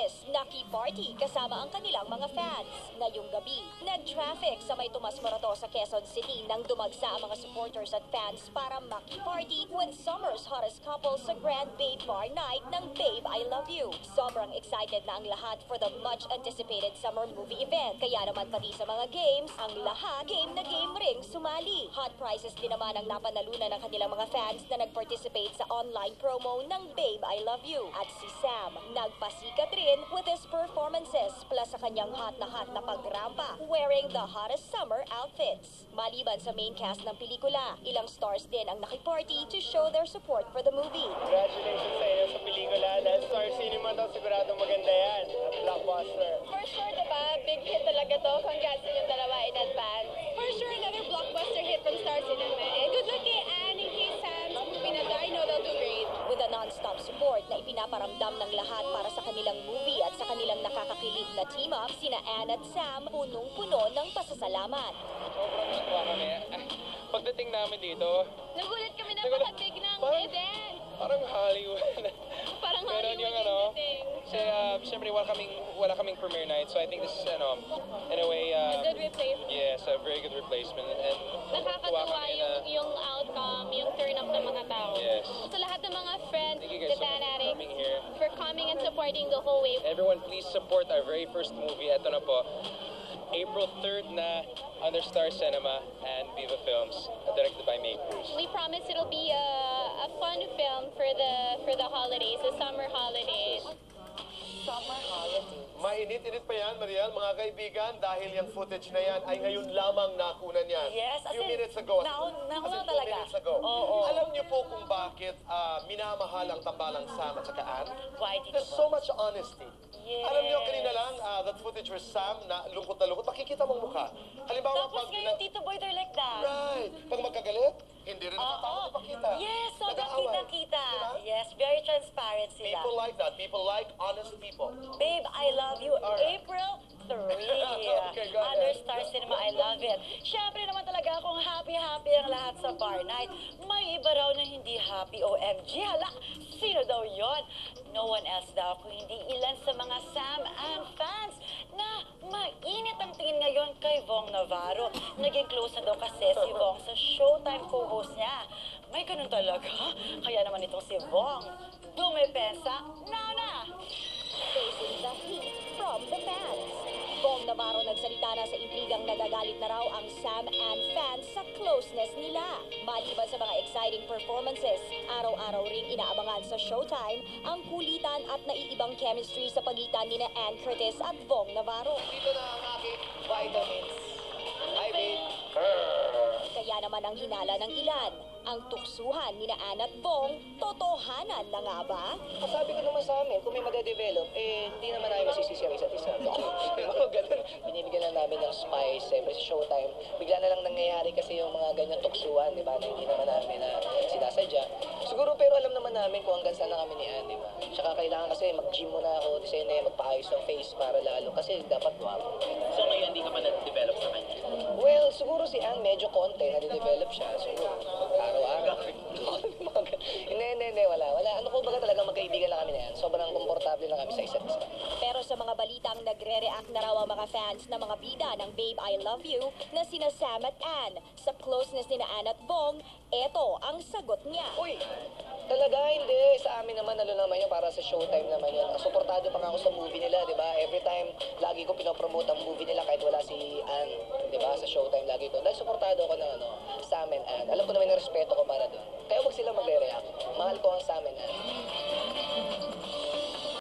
Francis, naki-party kasama ang kanilang mga fans. Ngayong gabi, nag-traffic sa may Tomas Morato sa Quezon City nang dumagsa ang mga supporters at fans para maki-party with summer's hottest couple sa Grand Babe Bar Night ng Babe I Love You. Sobrang excited na ang lahat for the much-anticipated summer movie event. Kaya naman pati sa mga games, ang lahat game na game ring sumali. Hot prizes din naman ang napanalunan ng kanilang mga fans na nag-participate sa online promo ng Babe I Love You. At si Sam, nagpasikat rin with his performances plus sa kanyang hot na pagrampa wearing the hottest summer outfits. Maliban sa main cast ng pelikula, ilang stars din ang nakiparty to show their support for the movie. Congratulations sa inyo sa pelikula. Dahil Star Cinema daw, sigurado maganda yan. At blockbuster. For sure, diba? Big hit talaga to. Congrats sa inyong dalawa in advance. For sure, another blockbuster hit from Star Cinema. And good luck kay Anne and kay Sam sa movie na I know they'll do great. With a non-stop support na ipinaparamdam ng lahat para sa kanilang movie at sa kanilang nakakakilig na team-up, sina Anne at Sam punong-puno ng pasasalamat. Sobrang natuwa kami. Pagdating namin dito, Nagulat kami na napaka-big ng event. parang Hollywood. Parang Meron Hollywood yung yung dating. Kasi siyempre wala kaming premiere night. So I think this is, in a way, A good replacement. yes, a very good replacement. And Nakakatuwa kami na- yung outcome, yung turn up ng mga tao. Yes. Sa lahat ng mga friends, Thank you guys the so much for Fanatic, coming here. for coming and supporting the whole way. Everyone, please support our very first movie. Ito na po. April 3rd na under Star Cinema and Viva Films, directed by May Cruz. We promise it'll be a fun film for the holidays, the summer holidays. Summer holiday. Mainit-init pa yan, Mariel, mga kaibigan, dahil yung footage na yan ay ngayon lamang nakunan yan. Yes, as few in, minutes ago. nauna As in, 2 talaga. minutes ago. Oo. Alam niyo po kung bakit minamahal ang tambalang Sam at saka Anne? Why did There's so much honesty. Yes. Alam niyo, kanina lang, that footage where Sam na lungkot na lungkot, makikita mong mukha. Halimbawa, Tapos ngayon, Tito Boy, they're like that. Right. Pag magkagalit, hindi rin natatakot ipakita. Yes, so Nag-aaway. nakita-kita. Diba? Yes, very transparent sila. People like that. People like honest people. Babe, I love you. Alright. April 3. Okay, go ahead. Under Star Cinema, I love it. Siyempre naman talaga akong happy-happy ang lahat sa bar night. May iba raw na hindi happy, OMG. Hala, sino daw yon? No one else daw kung hindi ilan sa mga Sam and fans na mainit ang tingin ngayon kay Vong Navarro. Naging close na daw kasi si Vong sa Showtime co-host niya. May ganun talaga. Kaya naman itong si Vong, dumepensa, na! Facing the heat from the fans. Vong Navarro nagsalita na sa intrigang nagagalit na raw ang Sam and fans sa closeness nila. Maliban sa mga exciting performances, araw-araw ring inaabangan sa Showtime ang kulitan at naiibang chemistry sa pagitan ni Ann Curtis at Vong Navarro. Dito na ang aking vitamins. Hi, babe. Kaya naman ang hinala ng ilan, ang tuksuhan ni Ann at Vong, totohanan na nga ba? Sabi ko naman sa amin, kung may madedevelop, hindi naman namin masisisi ang isa't isa. Ganun. Binibigyan lang namin ng spice, siyempre sa Showtime. Bigla na lang nangyayari kasi yung mga ganyan tuksuhan, di ba, na hindi naman namin na sinasadya. Siguro, pero alam naman namin kung hanggang saan na kami ni Ann, di ba? Tsaka kailangan kasi mag-gym muna ako, magpaayos ng face para lalo, kasi dapat guwapo. So ngayon, hindi ka pa na-develop sa kanya? Well, siguro si Ann, medyo konti, na-develop siya. Siguro, araw-araw. Hindi, wala. Ano ko baga talaga magkaibigan lang kami na yan. Sobrang komportable lang kami sa isa't isa. Pero sa mga balitang nagre-react na raw ang mga fans na mga bida ng Babe I Love You na sina Sam at Ann, sa closeness ni Ann at Vong, eto ang sagot niya. Uy, talaga hindi. Sa amin naman, naman yun, para sa Showtime naman yun. Suportado pa nga ako sa movie nila, di ba? Every time, lagi ko pinopromote ang movie nila kahit wala si Ann, di ba? Sa Showtime, lagi ko. Dahil suportado ako ng Sam and Ann. Alam ko naman yung respeto ko para doon. Kaya huwag sila magre-react. Mahal ko ang Sam and Ann.